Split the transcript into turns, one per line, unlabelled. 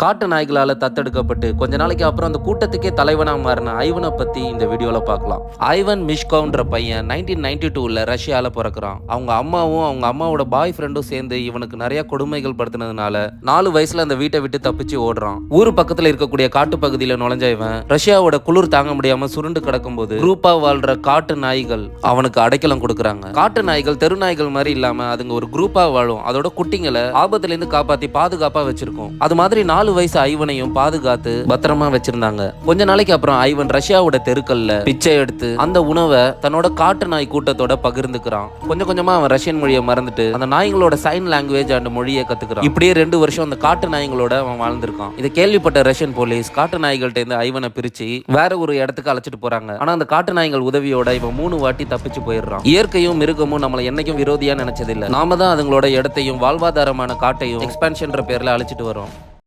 காட்டு நாய்களால தத்தெடுக்கப்பட்டு கொஞ்ச நாளைக்கு அப்புறம் அந்த கூட்டத்துக்கே தலைவனா மாறின ஐவனை பத்தி இந்த வீடியோல பார்க்கலாம். ஐவன் மிஷ்கோவ்ன்ற பையன் 1992ல ரஷ்யால பிறக்கிறான். அவங்க அம்மாவும் அவங்க அம்மாவோட பாய் ஃப்ரெண்டும் சேர்ந்து இவனுக்கு நிறைய கொடுமைகள் படுத்தினதுனால 4 வயசுல அந்த வீட்டை விட்டு தப்பிச்சு ஓடுறான். ஊர் பக்கத்துல இருக்கக்கூடிய காட்டு பகுதியில நுழைஞ்ச இவன் ரஷ்யாவோட குளிர் தாங்க முடியாம சுருண்டு கிடக்கும்போது குரூப்பா வாழ்ற காட்டு நாய்கள் அவனுக்கு அடைக்கலம் கொடுக்குறாங்க. காட்டு நாய்கள் தெரு நாய்கள் மாதிரி இல்லாம அதுங்க ஒரு குரூப்பா வாழும். அதோட குட்டிங்களை ஆபத்துல இருந்து காப்பாத்தி பாதுகாப்பா வச்சிருக்கும். அது மாதிரி 4 வயசு ஐவனையும் பாதுகாத்து பத்திரமா வச்சிருந்தாங்க. கொஞ்ச நாளைக்கு அப்புறம் ஐவன் ரஷ்யாவோட தெருக்கல்ல பிச்சை எடுத்து அந்த உணவை தன்னோட காட்டு நாய் கூட்டத்தோட பகிர்ந்துக்கிறான். கொஞ்சம் கொஞ்சமா அவன் ரஷ்யன் மொழியை மறந்துட்டு அந்த நாய்களோட சைன் லாங்குவேஜ் அண்ட் மொழியை கத்துக்கிறான். இப்படியே 2 வருஷம் அந்த காட்டு நாய்களோட அவன் வாழ்ந்திருக்கான். இதை கேள்விப்பட்ட ரஷ்யன் போலீஸ் காட்டு நாய்கள்ட்ட இருந்து ஐவனை பிரிச்சு வேற ஒரு இடத்துக்கு அழைச்சிட்டு போறாங்க. ஆனா அந்த காட்டு நாய்கள் உதவியோட இவன் 3 வாட்டி தப்பிச்சு போயிடுறான். இயற்கையும் மிருகமும் நம்மளை என்னைக்கும் விரோதியா நினைச்சதில்லை. நாம தான் அதுங்களோட இடத்தையும் வாழ்வாதாரமான காட்டையும் எக்ஸ்பான்ஷன்ற பேர்ல அழைச்சிட்டு வரோம்.